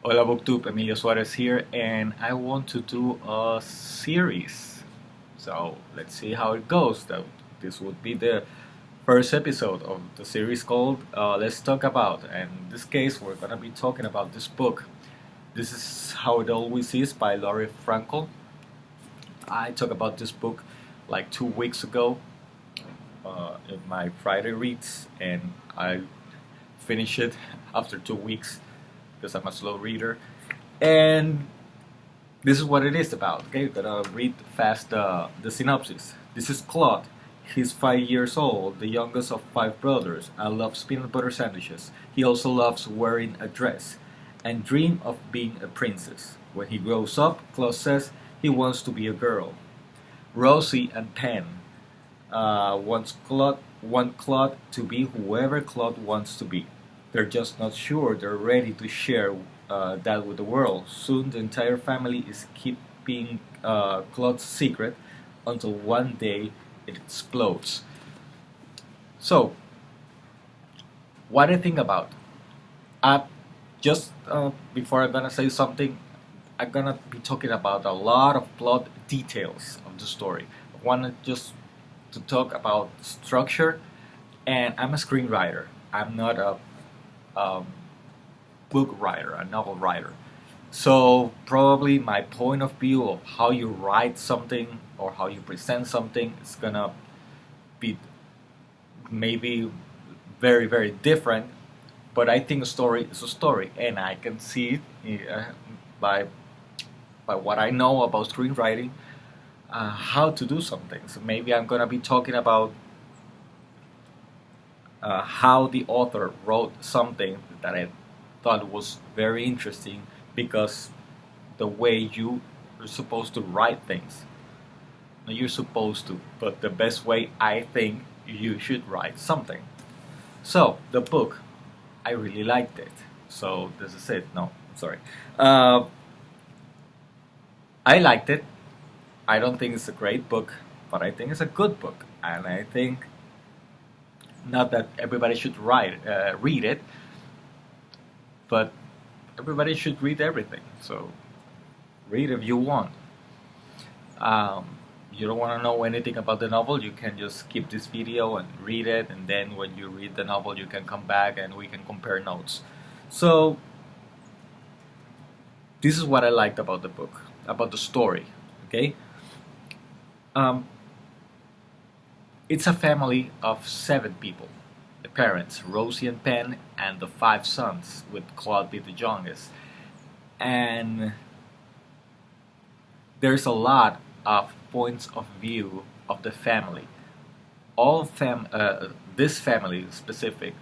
Hola Booktube, Emilio Suarez here, and I want to do a series. So let's see how it goes. This would be the first episode of the series called Let's Talk About. And in this case, we're gonna be talking about this book. This is How It Always Is by Laurie Frankel. I talked about this book like 2 weeks ago in my Friday reads, and I finished it after 2 weeks because I'm a slow reader. And this is what it is about. Okay, we're gonna read fast the synopsis. This is Claude. He's 5 years old, the youngest of five brothers, and loves peanut butter sandwiches. He also loves wearing a dress and dreams of being a princess. When he grows up, Claude says he wants to be a girl. Rosie and Pen want Claude to be whoever Claude wants to be. They're just not sure they're ready to share that with the world. Soon the entire family is keeping Claude's secret until one day it explodes. So, what I think about? Just before I'm gonna say something, I'm gonna be talking about a lot of plot details of the story. I want just to talk about structure, and I'm a screenwriter. I'm not a um, book writer, a novel writer. So probably my point of view of how you write something or how you present something is gonna be maybe very different. But I think a story is a story, and I can see it by what I know about screenwriting, how to do something. So maybe I'm gonna be talking about how the author wrote something that I thought was very interesting because the way you are supposed to write things. Not you're supposed to, but the best way I think you should write something. So the book, I really liked it. So this is it. No, sorry. Uh, I liked it. I don't think it's a great book, but I think it's a good book, and I think not that everybody should read it, but everybody should read everything. So read if you want. Um, you don't want to know anything about the novel, you can just skip this video and read it, and then when you read the novel, you can come back and we can compare notes. So this is what I liked about the book, about the story. Okay, um, it's a family of 7 people. The parents, Rosie and Penn, and the 5 sons, with Claude being the youngest. And there's a lot of points of view of the family. This family specific,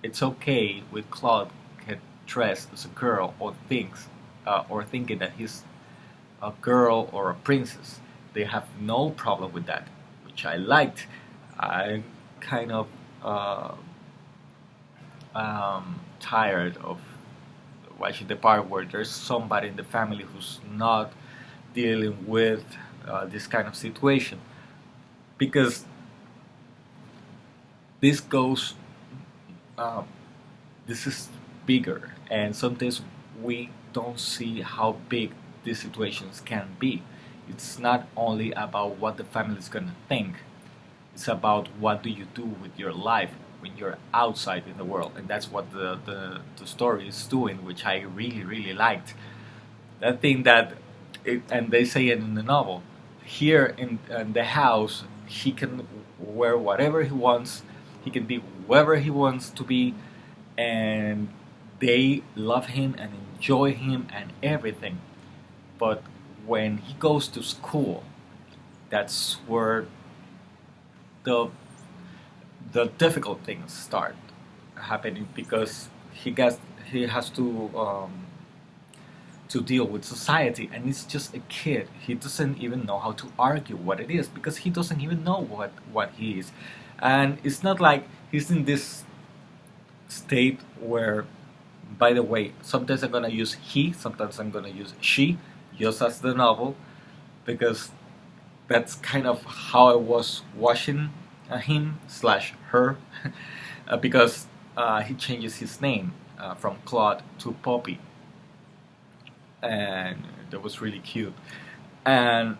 it's okay with Claude get dressed as a girl or thinking that he's a girl or a princess. They have no problem with that, which I liked. I kind of tired of watching the part where there's somebody in the family who's not dealing with this kind of situation, because this goes um, this is bigger, and sometimes we don't see how big these situations can be. It's not only about what the family is gonna think, it's about what do you do with your life when you're outside in the world, and that's what the story is doing, which I really liked. That thing that and they say it in the novel. Here in the house, he can wear whatever he wants, he can be whoever he wants to be, and they love him and enjoy him and everything. But when he goes to school, that's where the the difficult things start happening, because he has to deal with society, and he's just a kid. He doesn't even know how to argue what it is, because he doesn't even know what he is. And it's not like he's in this state where, by the way, sometimes I'm gonna use he, sometimes I'm gonna use she, just as the novel, because that's kind of how I was watching him slash her, because he changes his name from Claude to Poppy. and that was really cute. And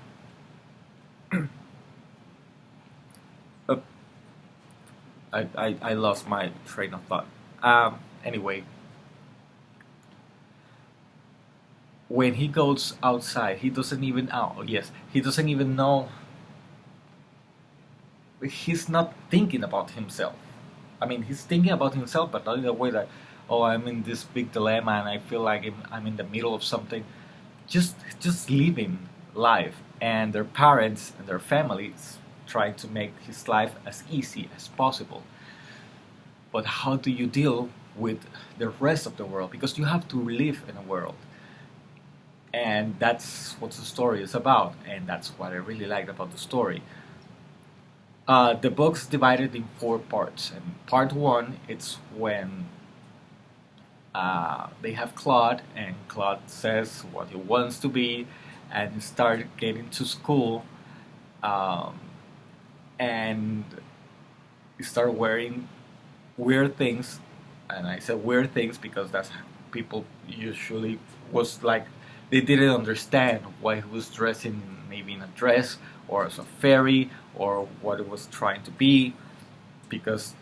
uh, I lost my train of thought. Anyway, when he goes outside, he doesn't even oh yes, he doesn't even know. He's not thinking about himself. I mean, he's thinking about himself, but not in a way that, oh, I'm in this big dilemma and I feel like I'm in the middle of something. Just living life, and their parents and their families trying to make his life as easy as possible. But how do you deal with the rest of the world? Because you have to live in a world, and that's what the story is about, and that's what I really liked about the story. The book's divided in four parts, and part one it's when they have Claude, and Claude says what he wants to be, and he started getting to school, um, and he started wearing weird things, and I said weird things because that's people usually was like they didn't understand why he was dressing maybe in a dress or as a fairy or what it was trying to be because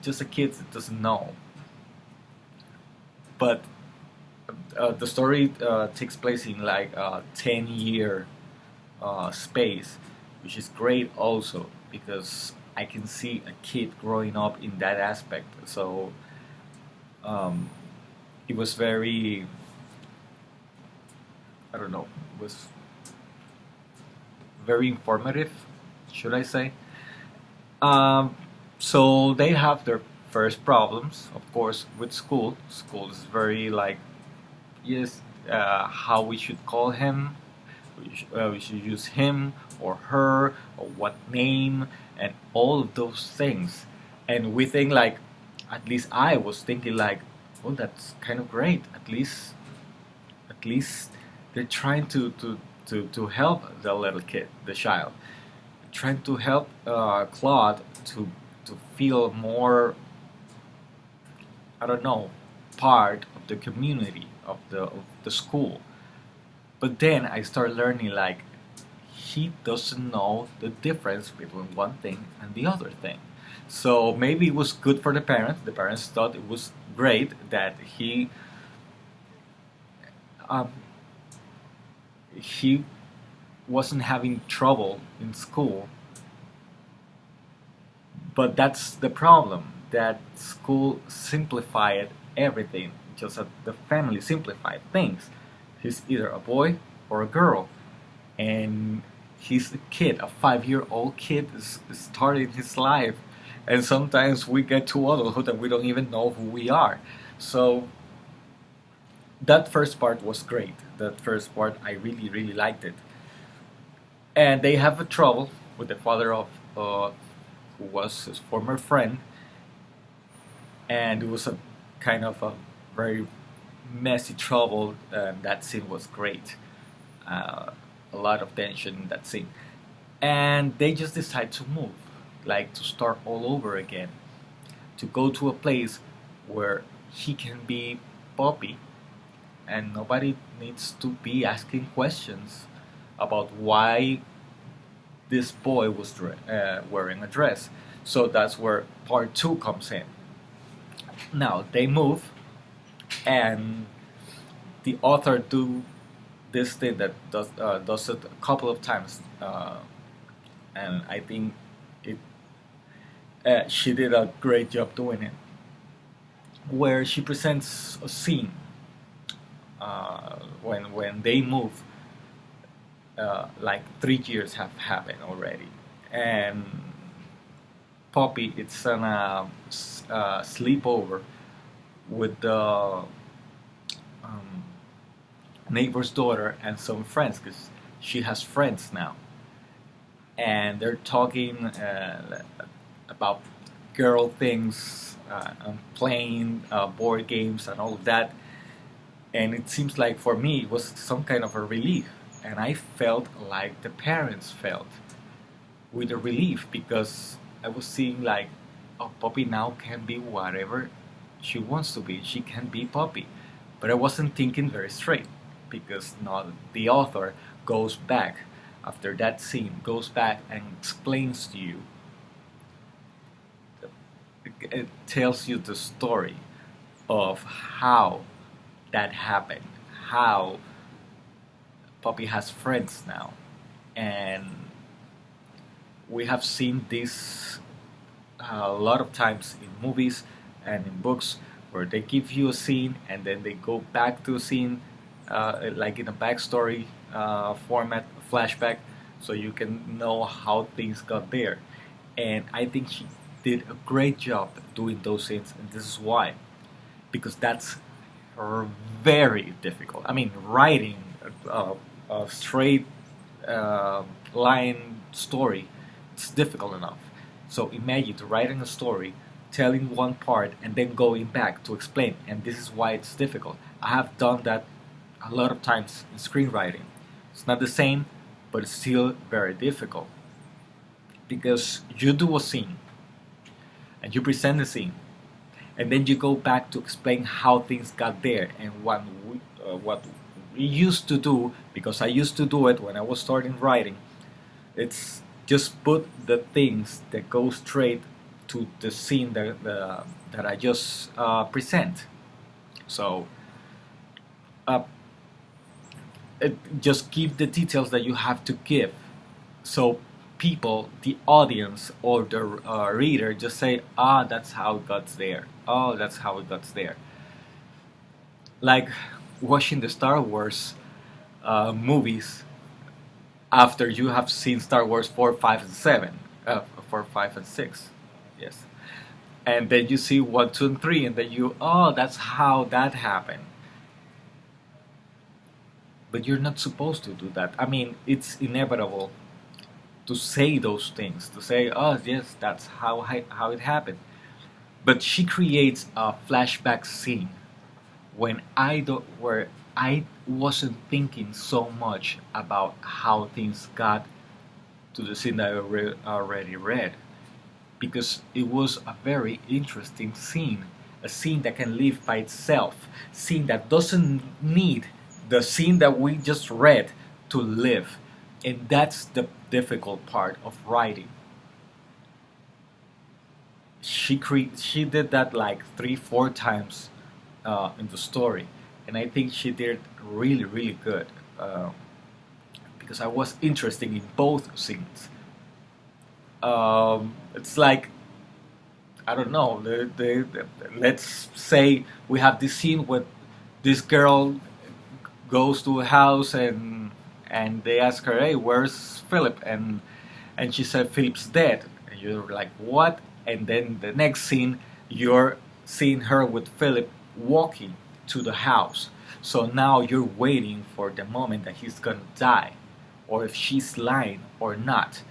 just a kid that doesn't know. But the story takes place in like a 10-year space, which is great also because I can see a kid growing up in that aspect. So um, it was very, I don't know, it was very informative, should I say. Um, so they have their first problems, of course, with school. School is very like, yes, how we should call him. We should use him or her or what name and all of those things. And we think like, at least I was thinking like, oh, that's kind of great. At least they're trying to help the little kid, the child, trying to help Claude to feel more, I don't know, part of the community of the school. But then I start learning like he doesn't know the difference between one thing and the other thing. So maybe it was good for the parents. The parents thought it was great that um, he wasn't having trouble in school. But that's the problem, that school simplified everything, just that the family simplified things. He's either a boy or a girl, and he's a kid, a 5-year-old kid is starting his life, and sometimes we get to adulthood and we don't even know who we are. So that first part was great. That first part I really really liked it. And they have a trouble with the father of who was his former friend, and it was a kind of a very messy trouble. And that scene was great. Uh, a lot of tension in that scene, and they just decide to move, like to start all over again, to go to a place where he can be Poppy, and nobody needs to be asking questions about why this boy was wearing a dress. So that's where part two comes in. Now they move, and the author do this thing that does it a couple of times, and I think it she did a great job doing it. Where she presents a scene when they move, like 3 years have happened already, and Poppy it's on a sleepover with the um, neighbor's daughter and some friends because she has friends now, and they're talking about girl things and playing board games and all of that. And it seems like for me it was some kind of a relief, and I felt like the parents felt with a relief because I was seeing like, oh, Poppy now can be whatever she wants to be. She can be Poppy, but I wasn't thinking very straight. because now the author goes back after that scene, goes back and explains to you, it tells you the story of how that happened, how Poppy has friends now, and we have seen this a lot of times in movies and in books where they give you a scene and then they go back to a scene, like in a backstory format, flashback, so you can know how things got there. And I think she did a great job doing those scenes, and this is why, because that's very difficult. I mean, writing a straight line story, it's difficult enough. So imagine writing a story, telling one part, and then going back to explain. And this is why it's difficult. I have done that a lot of times in screenwriting. It's not the same, but it's still very difficult because you do a scene and you present the scene, and then you go back to explain how things got there and what we used to do, because I used to do it when I was starting writing. It's just put the things that go straight to the scene that I just present. So just give the details that you have to give, so people, the audience or the reader, just say, ah, that's how it got there. Oh, that's how it got there. Like watching the Star Wars movies after you have seen Star Wars 4, 5, and 7, 4, 5, and 6, yes, and then you see 1, 2, and 3, and then oh, that's how that happened. But you're not supposed to do that. I mean, it's inevitable to say those things, to say, oh yes, that's how it happened. But she creates a flashback scene when where I wasn't thinking so much about how things got to the scene that I already read, because it was a very interesting scene, a scene that can live by itself, scene that doesn't need the scene that we just read to live. And that's the difficult part of writing. She did that like 3, 4 times in the story, and I think she did really, really good, because I was interested in both scenes. It's like, I don't know. Let's say we have this scene where this girl goes to a house and they ask her, "Hey, where's Philip?" And she said, "Philip's dead." And you're like, "What?" And then the next scene, you're seeing her with Philip walking to the house. So now you're waiting for the moment that he's gonna die, or if she's lying or not.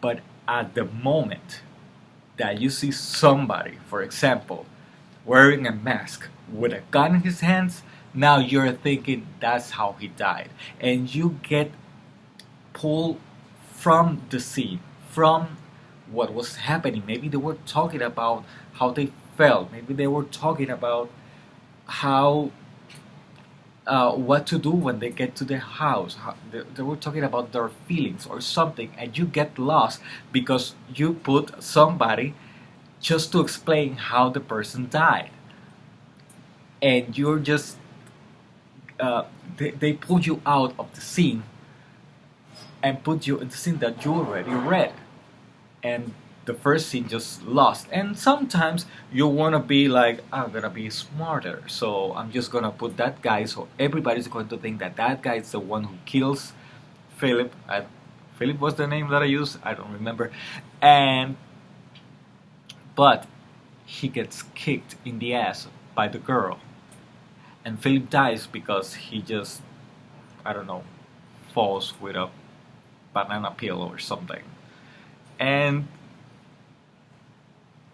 But at the moment that you see somebody, for example, wearing a mask with a gun in his hands, now you're thinking that's how he died. And you get pulled from the scene, from what was happening. Maybe they were talking about how they felt. Maybe they were talking about how what to do when they get to the house. They were talking about their feelings or something, and you get lost because you put somebody just to explain how the person died, and you're just they pull you out of the scene and put you in the scene that you already read, and the first scene just lost. And sometimes you want to be like, I'm gonna be smarter, so I'm just gonna put that guy, so everybody's going to think that that guy is the one who kills Philip. Philip was the name that I used, I don't remember. But he gets kicked in the ass by the girl, and Philip dies because he just, I don't know, falls with a banana peel or something. And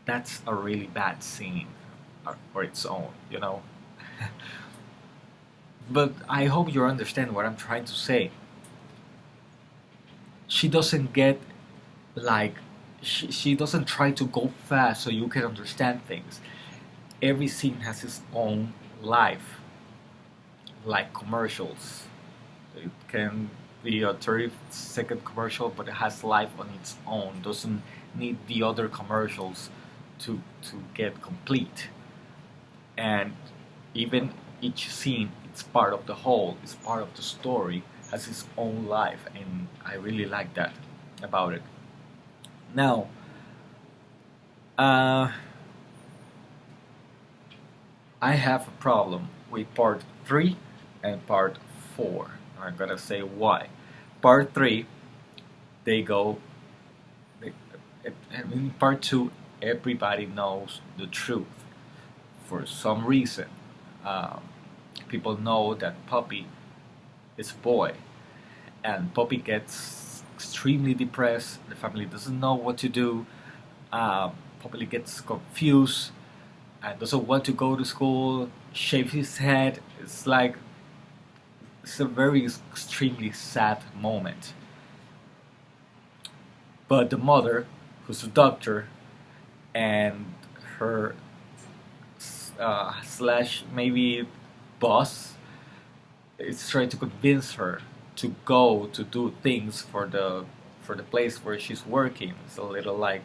that's a really bad scene for its own, you know. But I hope you understand what I'm trying to say. She doesn't get like, she doesn't try to go fast so you can understand things. Every scene has its own life. like commercials. It can be a 30-second commercial, but it has life on its own. Doesn't need the other commercials to get complete. And even each scene, it's part of the whole. It's part of the story. Has its own life, and I really like that about it. Now, uh, I have a problem with part 3 and part 4. I'm gonna say why. Part 3, they go. They, in part 2, everybody knows the truth. For some reason, um, people know that Puppy is a boy, and Puppy gets extremely depressed. The family doesn't know what to do. Puppy gets confused and doesn't want to go to school. Shaves his head. It's a very extremely sad moment. But the mother, who's a doctor, and her slash maybe boss, is trying to convince her to go to do things for the place where she's working. It's a little like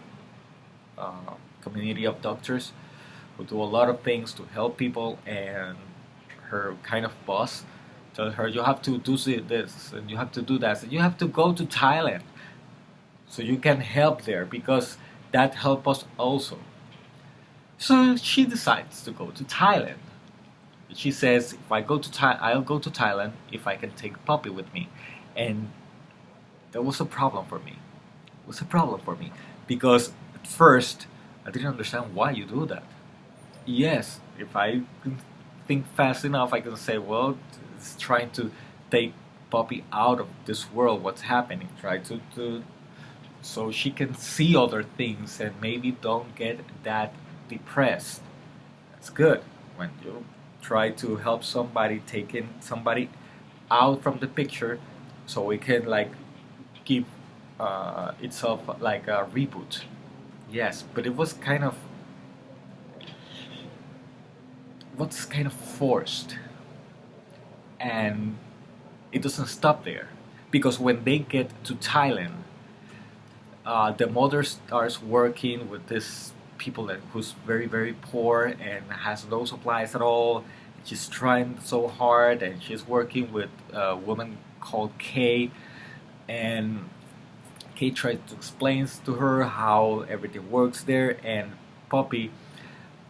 community of doctors who do a lot of things to help people, and her kind of boss tells her you have to do this and you have to do that and you have to go to Thailand so you can help there because that helps us also. So she decides to go to Thailand. She says, if I go to I'll go to Thailand if I can take Puppy with me. And that was a problem for me. It was a problem for me because at first I didn't understand why you do that. Yes, if I can think fast enough, I can say, well, it's trying to take Puppy out of this world, what's happening, try to so she can see other things and maybe don't get that depressed. That's good when you try to help somebody, taking somebody out from the picture, so it can like give itself like a reboot. Yes, but it was kind of what's kind of forced, and it doesn't stop there because when they get to Thailand, the mother starts working with this people who's very very poor and has no supplies at all. She's trying so hard, and she's working with a woman called Kay, and Kay tries to explain to her how everything works there, and Poppy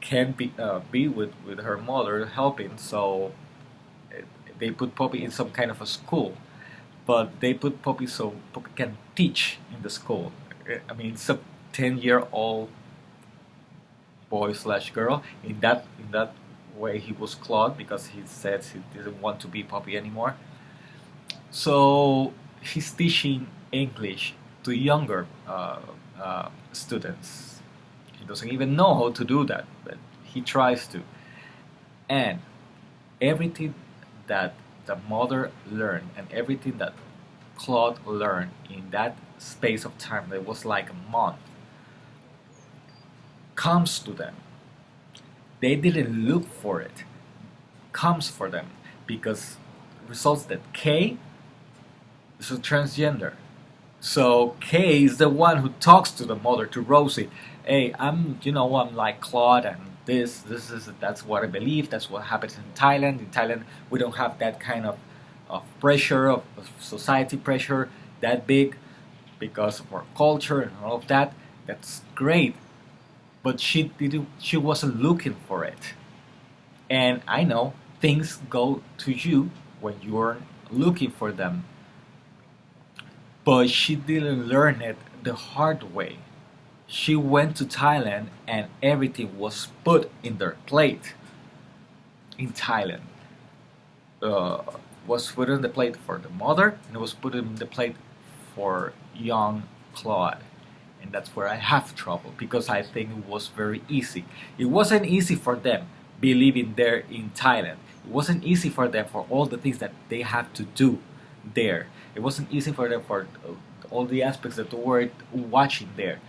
can be with her mother helping. So uh, they put Poppy in some kind of a school, but they put Poppy so Poppy can teach in the school. I mean, it's a 10-year-old boy slash girl. In that way, he was clawed because he said he didn't want to be Poppy anymore. So he's teaching English to younger students. He doesn't even know how to do that, but he tries to. And everything that the mother learned and everything that Claude learned in that space of time, that was like a month, comes to them. They didn't look for it. Comes for them because results that Kay is a transgender. So Kay is the one who talks to the mother, to Rosie. Hey, I'm like Claude, and that's what I believe. That's what happens in Thailand. In Thailand, we don't have that kind of pressure, of society pressure that big because of our culture and all of that. That's great, but she wasn't looking for it. And I know things go to you when you're looking for them, but she didn't learn it the hard way. She went to Thailand and everything was put in their plate in Thailand. Uh, was put on the plate for the mother, and it was put on the plate for young Claude. And that's where I have trouble because I think it was very easy. It wasn't easy for them be living there in Thailand. It wasn't easy for them for all the things that they have to do there. It wasn't easy for them for all the aspects that they were watching there.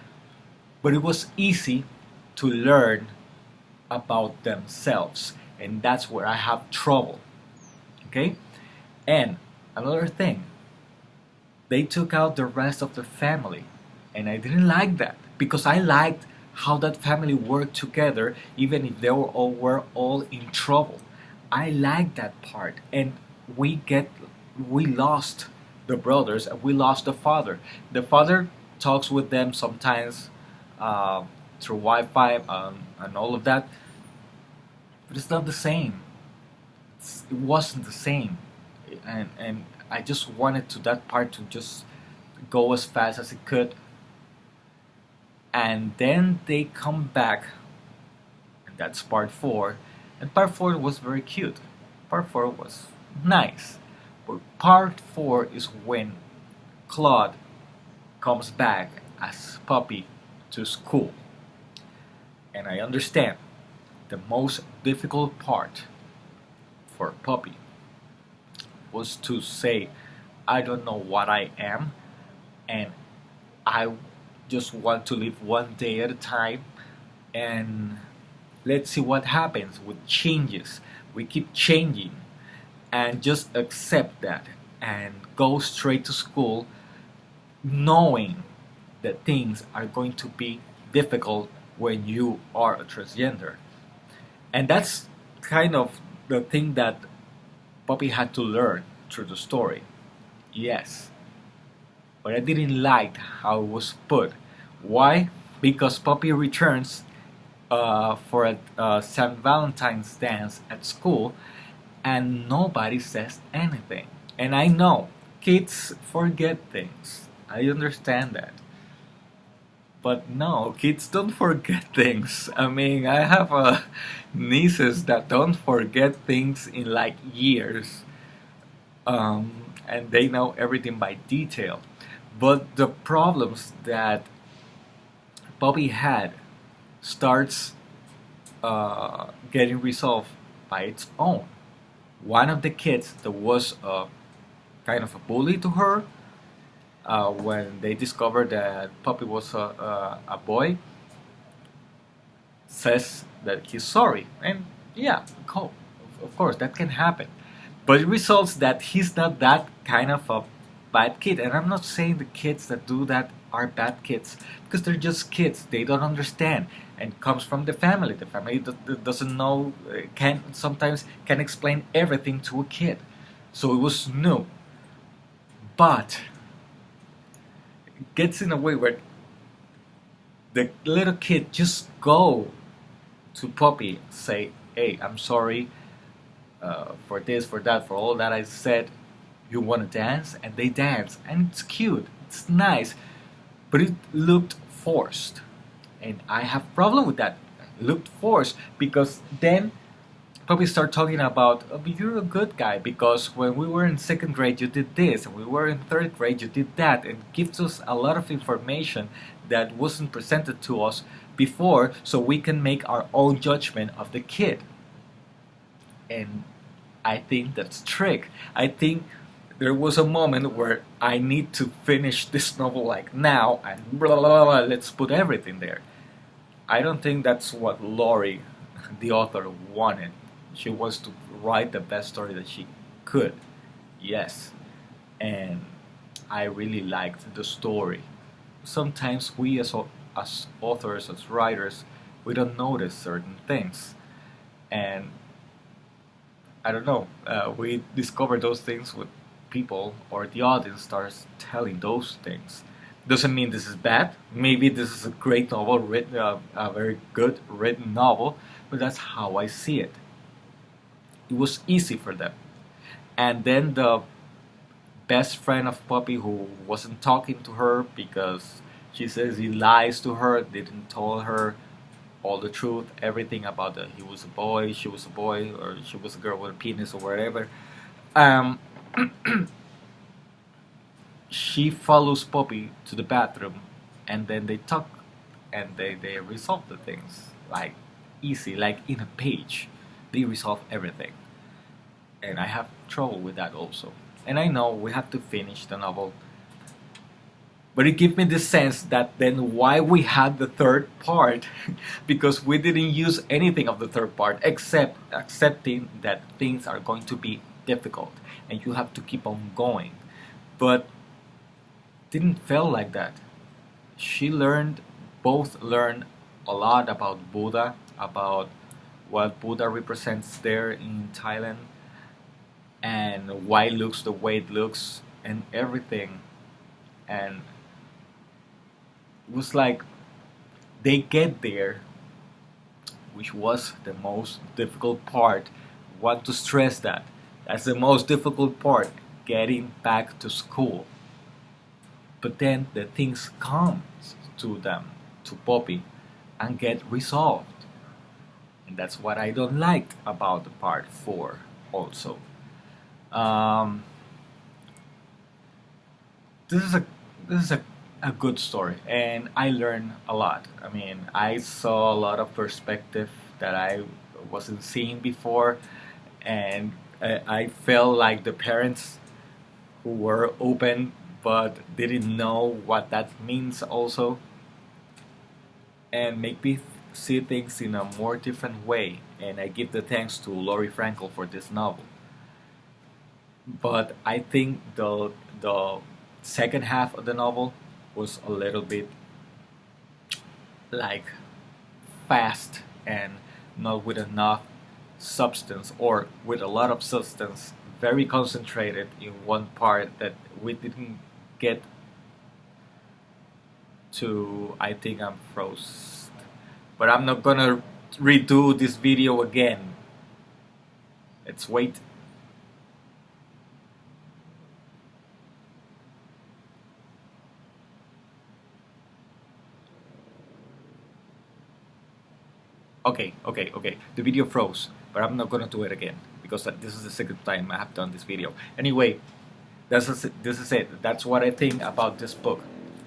But it was easy to learn about themselves, and that's where I have trouble Okay? And another thing, they took out the rest of the family. And I didn't like that because I liked how that family worked together even if they were all in trouble. I liked that part. And we lost the brothers and we lost the father. The father talks with them sometimes uh, through Wi-Fi and all of that, but it's not the same. It wasn't the same, and I just wanted to that part to just go as fast as it could, and then they come back, and that's part four, and part four was very cute. Part four was nice, but part four is when Claude comes back as Puppy to school, and I understand the most difficult part for Puppy was to say, I don't know what I am, and I just want to live one day at a time, and let's see what happens with changes. We keep changing, and just accept that, and go straight to school, knowing that things are going to be difficult when you are a transgender. And that's kind of the thing that Poppy had to learn through the story. Yes. But I didn't like how it was put. Why? Because Poppy returns for a St. Valentine's dance at school and nobody says anything. And I know kids forget things. I understand that. But no, kids don't forget things. I mean, I have nieces that don't forget things in like years, and they know everything by detail. But the problems that Bobby had starts getting resolved by its own. One of the kids that was kind of a bully to her when they discovered that Puppy was a boy, says that he's sorry. And yeah, of course, that can happen. But it results that he's not that kind of a bad kid. And I'm not saying the kids that do that are bad kids, because they're just kids. They don't understand. And comes from the family. The family doesn't know, sometimes can explain everything to a kid. So it was new. But gets in a way where the little kid just go to Poppy, say, hey, I'm sorry for this, for that, for all that I said. You want to dance? And they dance. And it's cute. It's nice. But it looked forced. And I have problem with that. It looked forced because then Poppy start talking about, oh, but you're a good guy because when we were in second grade you did this and we were in third grade you did that, and gives us a lot of information that wasn't presented to us before, so we can make our own judgment of the kid. And I think that's trick. I think there was a moment where I need to finish this novel like now and blah blah blah, let's put everything there. I don't think that's what Laurie, the author, wanted. She wants to write the best story that she could. Yes. And I really liked the story. Sometimes we as authors, as writers, we don't notice certain things. And I don't know, we discover those things with people, or the audience starts telling those things. Doesn't mean this is bad. Maybe this is a great novel, written a very good written novel, but that's how I see it. It was easy for them. And then the best friend of Poppy, who wasn't talking to her because she says he lies to her, didn't tell her all the truth, everything about that he was a boy, she was a boy, or she was a girl with a penis or whatever. She follows Poppy to the bathroom, and then they talk, and they resolve the things like easy, like in a page. They resolve everything, and I have trouble with that also. And I know we have to finish the novel, but it gives me the sense that then why we had the third part, because we didn't use anything of the third part except accepting that things are going to be difficult and you have to keep on going. But didn't feel like that. She both learned a lot about Buddha, about what Buddha represents there in Thailand, and why it looks the way it looks, and everything. And it was like they get there, which was the most difficult part. Want to stress that. That's the most difficult part, getting back to school. But then the things come to them, to Poppy, and get resolved. And that's what I don't like about the part 4 also. Um, this is a this is a good story, and I learned a lot. I mean, I saw a lot of perspective that I wasn't seeing before, and I felt like the parents who were open but didn't know what that means also, and make me see things in a more different way. And I give the thanks to Laurie Frankel for this novel. But I think the second half of the novel was a little bit like fast and not with enough substance, or with a lot of substance, very concentrated in one part that we didn't get to. I think I'm froze, but I'm not gonna redo this video again. Let's wait. Okay. The video froze, but I'm not gonna do it again because this is the second time I have done this video. Anyway, this is it. That's what I think about this book.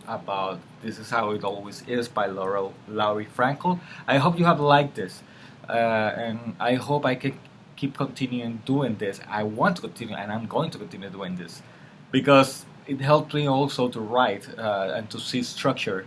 About This Is How It Always Is by Laurie Frankel. I hope you have liked this, and I hope I can keep continuing doing this. I want to continue, and I'm going to continue doing this because it helped me also to write and to see structure,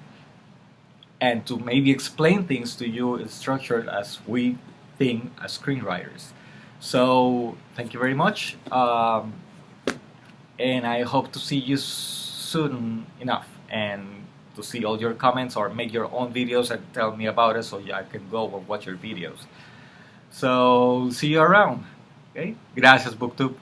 and to maybe explain things to you in structure as we think as screenwriters. So thank you very much, and I hope to see you soon enough, and to see all your comments or make your own videos and tell me about it so I can go and watch your videos. So see you around. Okay? Gracias, BookTube.